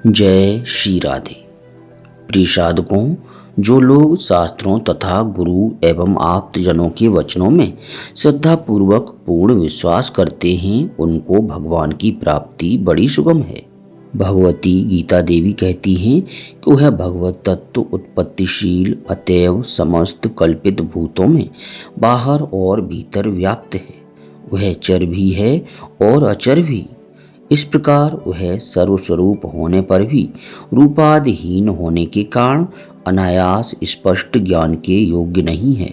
जय श्री राधे। प्रिय साधकों, जो लोग शास्त्रों तथा गुरु एवं आप्तजनों के वचनों में श्रद्धापूर्वक पूर्ण विश्वास करते हैं उनको भगवान की प्राप्ति बड़ी सुगम है। भगवती गीता देवी कहती हैं कि वह भगवत तत्व उत्पत्तिशील अतएव समस्त कल्पित भूतों में बाहर और भीतर व्याप्त है। वह चर भी है और अचर भी। इस प्रकार वह सर्वस्वरूप होने पर भी रूपादिहीन होने के कारण अनायास स्पष्ट ज्ञान के योग्य नहीं है।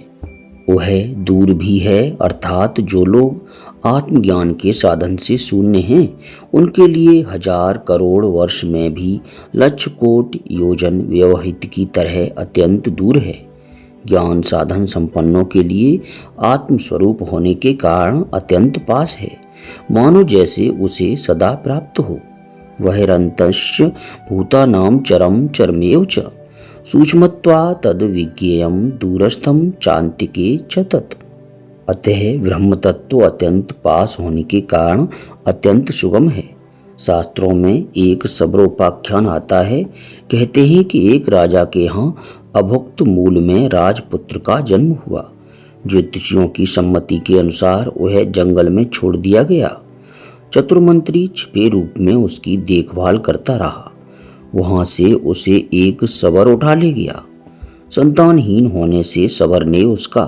वह दूर भी है, अर्थात जो लोग आत्मज्ञान के साधन से शून्य हैं उनके लिए हजार करोड़ वर्ष में भी लक्ष कोटि योजन व्यवहित की तरह अत्यंत दूर है। ज्ञान साधन संपन्नों के लिए आत्मस्वरूप होने के कारण अत्यंत पास है, मानो जैसे उसे सदा प्राप्त हो। वहिरन्तश्च भूतानां चरम चरमेव च सूक्ष्मत्वा तद विज्ञेयं दूरस्थं चान्तिके च तत्। अतः ब्रह्म तत्व अत्यंत पास होने के कारण अत्यंत सुगम है। शास्त्रों में एक सबरोपाख्यान आता है। कहते हैं कि एक राजा के यहाँ अभुक्त मूल में राजपुत्र का जन्म हुआ। ज्योतिषियों की सम्मति के अनुसार वह जंगल में छोड़ दिया गया। चतुर्मंत्री छिपे रूप में उसकी देखभाल करता रहा। वहां से उसे एक सवर उठा ले गया। संतानहीन होने से सवर ने उसका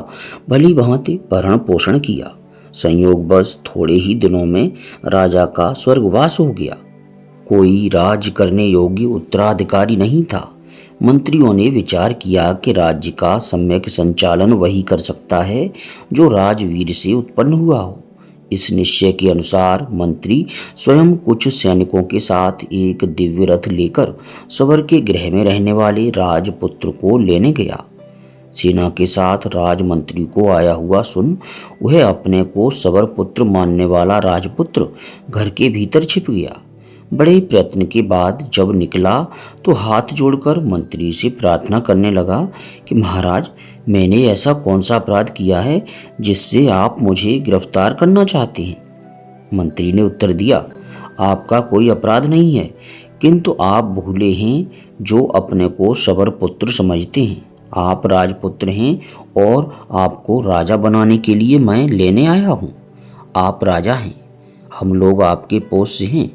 भली भांति भरण पोषण किया। संयोगवश थोड़े ही दिनों में राजा का स्वर्गवास हो गया। कोई राज करने योग्य उत्तराधिकारी नहीं था। मंत्रियों ने विचार किया कि राज्य का सम्यक संचालन वही कर सकता है जो राजवीर से उत्पन्न हुआ हो। इस निश्चय के अनुसार मंत्री स्वयं कुछ सैनिकों के साथ एक दिव्य रथ लेकर सवर के गृह में रहने वाले राजपुत्र को लेने गया। सेना के साथ राजमंत्री को आया हुआ सुन वह अपने को सवर पुत्र मानने वाला राजपुत्र घर के भीतर छिप गया। बड़े प्रयत्न के बाद जब निकला तो हाथ जोड़कर मंत्री से प्रार्थना करने लगा कि महाराज, मैंने ऐसा कौन सा अपराध किया है जिससे आप मुझे गिरफ्तार करना चाहते हैं। मंत्री ने उत्तर दिया, आपका कोई अपराध नहीं है, किंतु आप भूले हैं जो अपने को सवर पुत्र समझते हैं। आप राजपुत्र हैं और आपको राजा बनाने के लिए मैं लेने आया हूँ। आप राजा हैं, हम लोग आपके पोष्य हैं,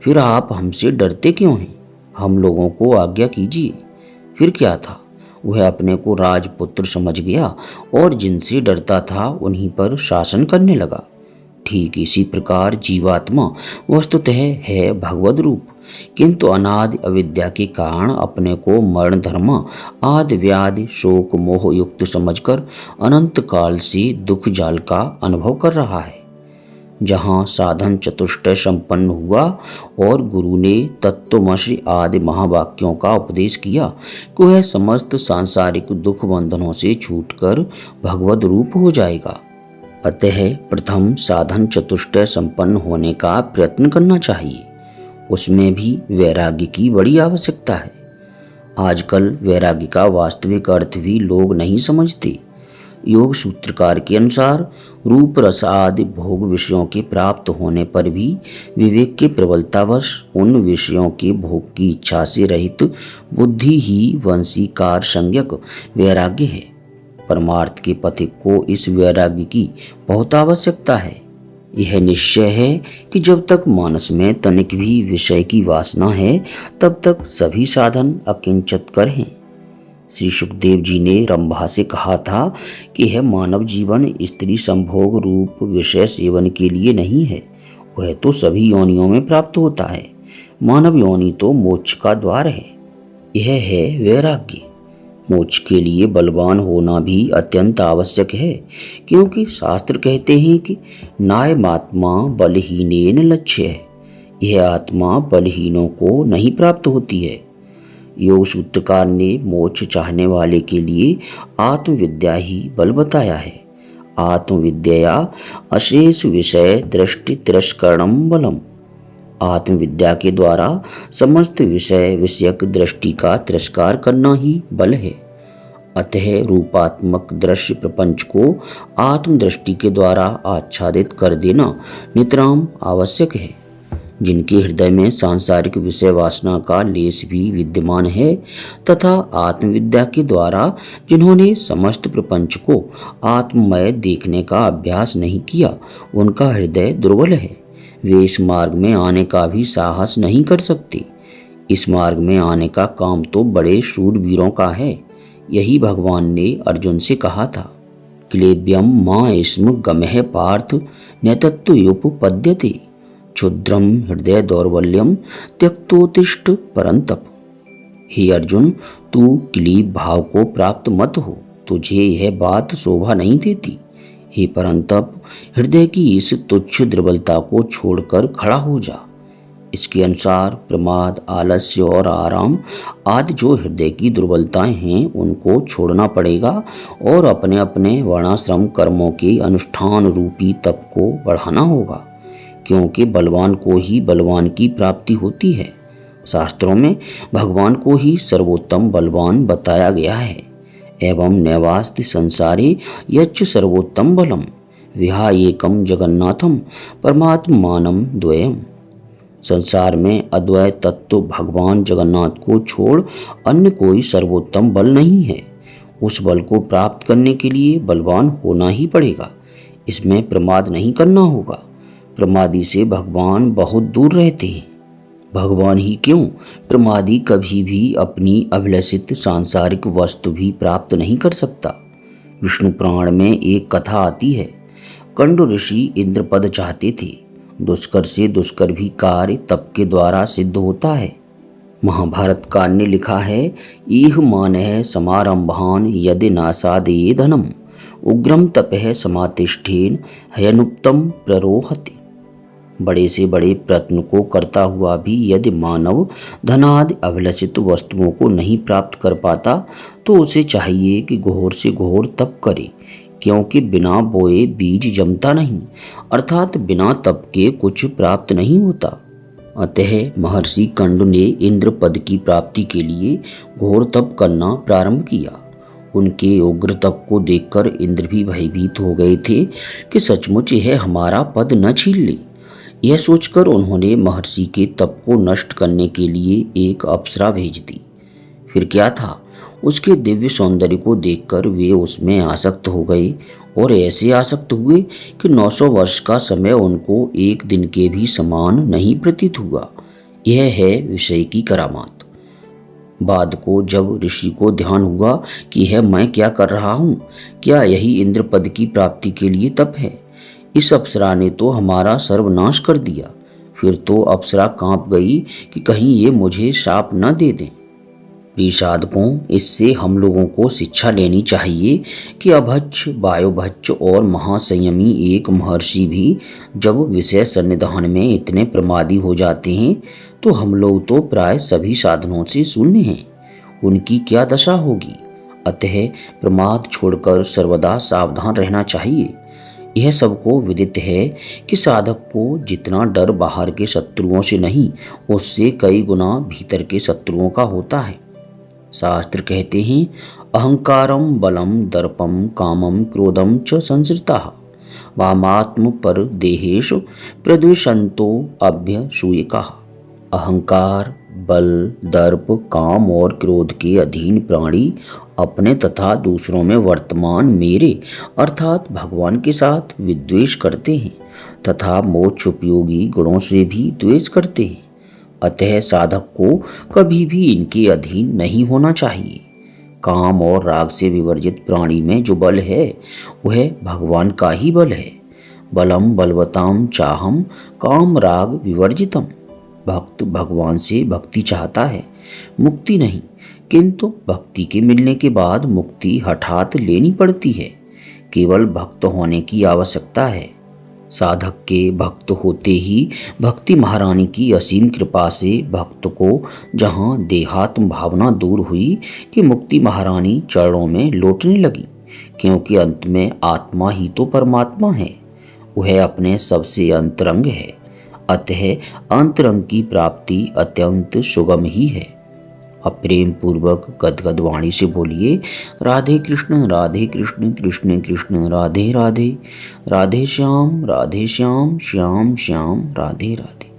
फिर आप हमसे डरते क्यों हैं? हम लोगों को आज्ञा कीजिए। फिर क्या था, वह अपने को राजपुत्र समझ गया और जिनसे डरता था उन्हीं पर शासन करने लगा। ठीक इसी प्रकार जीवात्मा वस्तुतः है भगवद रूप, किंतु अनादि अविद्या के कारण अपने को मरण धर्म आदि व्याधि शोक मोह युक्त समझकर अनंत काल से दुख जाल का अनुभव कर रहा है। जहाँ साधन चतुष्टय संपन्न हुआ और गुरु ने तत्वमसि आदि महावाक्यों का उपदेश किया कि वह समस्त सांसारिक दुख बंधनों से छूटकर भगवद रूप हो जाएगा। अतः प्रथम साधन चतुष्टय संपन्न होने का प्रयत्न करना चाहिए। उसमें भी वैराग्य की बड़ी आवश्यकता है। आजकल वैराग्य का वास्तविक अर्थ भी लोग नहीं समझते। योग सूत्रकार के अनुसार रूप रस आदि भोग विषयों के प्राप्त होने पर भी विवेक के प्रबलतावश उन विषयों के भोग की इच्छा से रहित बुद्धि ही वंशीकार संज्ञक वैराग्य है। परमार्थ के पथिक को इस वैराग्य की बहुत आवश्यकता है। यह निश्चय है कि जब तक मानस में तनिक भी विषय की वासना है तब तक सभी साधन अकिंचतकर हैं। श्री सुखदेव जी ने रंभा से कहा था कि यह मानव जीवन स्त्री संभोग रूप विषय सेवन के लिए नहीं है, वह तो सभी योनियों में प्राप्त होता है। मानव योनि तो मोक्ष का द्वार है। यह है वैराग्य। मोक्ष के लिए बलवान होना भी अत्यंत आवश्यक है, क्योंकि शास्त्र कहते हैं कि नायमात्मा बलहीनेन लक्ष्य है। यह आत्मा बलहीनों को नहीं प्राप्त होती है। योग सूत्रकार ने मोक्ष चाहने वाले के लिए आत्मविद्या ही बल बताया है। आत्मविद्या अशेष विषय दृष्टि तिरस्करणम बलम। आत्मविद्या के द्वारा समस्त विषय विषयक दृष्टि का तिरस्कार करना ही बल है। अतः रूपात्मक दृश्य प्रपंच को आत्मदृष्टि के द्वारा आच्छादित कर देना नितराम आवश्यक है। जिनके हृदय में सांसारिक विषय वासना का लेश भी विद्यमान है तथा आत्मविद्या के द्वारा जिन्होंने समस्त प्रपंच को आत्ममय देखने का अभ्यास नहीं किया, उनका हृदय दुर्बल है। वे इस मार्ग में आने का भी साहस नहीं कर सकते। इस मार्ग में आने का काम तो बड़े शूरवीरों का है। यही भगवान ने अर्जुन से कहा था, क्लेब्यम मां स्म गमः पार्थ नैतत्त्वयोपपद्यते क्षुद्रम हृदय दौर्बल्यम त्यक्तोत्तिष्ठ परंतप। हे अर्जुन, तू क्लीब भाव को प्राप्त मत हो, तुझे यह बात शोभा नहीं देती। हे परंतप, हृदय की इस तुच्छ दुर्बलता को छोड़कर खड़ा हो जा। इसके अनुसार प्रमाद, आलस्य और आराम आदि जो हृदय की दुर्बलताएं हैं उनको छोड़ना पड़ेगा और अपने अपने वर्णाश्रम कर्मों के अनुष्ठान रूपी तप को बढ़ाना होगा, क्योंकि बलवान को ही बलवान की प्राप्ति होती है। शास्त्रों में भगवान को ही सर्वोत्तम बलवान बताया गया है। एवं नैवास्ति संसारे यच्च सर्वोत्तम बलम विहा एकम जगन्नाथम परमात्मानम द्वयम। संसार में अद्वैत तत्व भगवान जगन्नाथ को छोड़ अन्य कोई सर्वोत्तम बल नहीं है। उस बल को प्राप्त करने के लिए बलवान होना ही पड़ेगा। इसमें प्रमाद नहीं करना होगा। प्रमादी से भगवान बहुत दूर रहते हैं। भगवान ही क्यों, प्रमादी कभी भी अपनी अभिलषित सांसारिक वस्तु भी प्राप्त नहीं कर सकता। विष्णु पुराण में एक कथा आती है। कंड ऋषि इंद्रपद चाहते थे। दुष्कर से दुष्कर भी कार्य तप के द्वारा सिद्ध होता है। महाभारत काल ने लिखा है, इह मानः समारंभान यदि नासादये धनम उग्रम तपः समातिष्ठेन हयनुक्तम प्ररोहति। बड़े से बड़े प्रयत्न को करता हुआ भी यदि मानव धनादि अभिलषित वस्तुओं को नहीं प्राप्त कर पाता तो उसे चाहिए कि घोर से घोर तप करे, क्योंकि बिना बोए बीज जमता नहीं, अर्थात बिना तप के कुछ प्राप्त नहीं होता। अतः महर्षि कंड ने इंद्र पद की प्राप्ति के लिए घोर तप करना प्रारंभ किया। उनके उग्र तप को देखकर इंद्र भी भयभीत हो गए थे कि सचमुच यह हमारा पद न छीन ले। यह सोचकर उन्होंने महर्षि के तप को नष्ट करने के लिए एक अप्सरा भेज दी। फिर क्या था, उसके दिव्य सौंदर्य को देखकर वे उसमें आसक्त हो गए और ऐसे आसक्त हुए कि 900 वर्ष का समय उनको एक दिन के भी समान नहीं प्रतीत हुआ। यह है विषय की करामात। बाद को जब ऋषि को ध्यान हुआ कि यह मैं क्या कर रहा हूँ, क्या यही इंद्र पद की प्राप्ति के लिए तप है? इस अप्सरा ने तो हमारा सर्वनाश कर दिया। फिर तो अप्सरा कांप गई कि कहीं ये मुझे शाप न दे दें। प्रिय साधकों, इससे हम लोगों को शिक्षा लेनी चाहिए कि अभक्ष, वायुभक्ष और महासंयमी एक महर्षि भी जब विषय सन्निधान में इतने प्रमादी हो जाते हैं तो हम लोग तो प्राय सभी साधनों से शून्य हैं। उनकी क्या दशा होगी। अतः प्रमाद छोड़कर सर्वदा सावधान रहना चाहिए। यह सबको विदित है कि साधक को जितना डर बाहर के शत्रुओं से नहीं, उससे कई गुना भीतर के शत्रुओं का होता है। शास्त्र कहते हैं, अहंकारम बलम दर्पम कामम क्रोधम च संसृताः वामात्म पर देहेषु प्रद्विषन्तो अभ्यसूयकाः। अहंकार, बल, दर्प, काम और क्रोध के अधीन प्राणी अपने तथा दूसरों में वर्तमान मेरे अर्थात भगवान के साथ विद्वेष करते हैं तथा मोक्ष उपयोगी गुणों से भी द्वेष करते हैं। अतः साधक को कभी भी इनके अधीन नहीं होना चाहिए। काम और राग से विवर्जित प्राणी में जो बल है वह भगवान का ही बल है। बलम बलवताम चाहम काम राग विवर्जितम। भक्त भगवान से भक्ति चाहता है, मुक्ति नहीं, किंतु भक्ति के मिलने के बाद मुक्ति हठात लेनी पड़ती है। केवल भक्त होने की आवश्यकता है। साधक के भक्त होते ही भक्ति महारानी की असीम कृपा से भक्त को जहाँ देहात्म भावना दूर हुई कि मुक्ति महारानी चरणों में लौटने लगी, क्योंकि अंत में आत्मा ही तो परमात्मा है, वह अपने सबसे अंतरंग है। अतः अंतरंग की प्राप्ति अत्यंत सुगम ही है। अब प्रेम पूर्वक गदगद वाणी से बोलिए, राधे कृष्ण कृष्ण कृष्ण राधे राधे, राधे श्याम श्याम श्याम राधे राधे।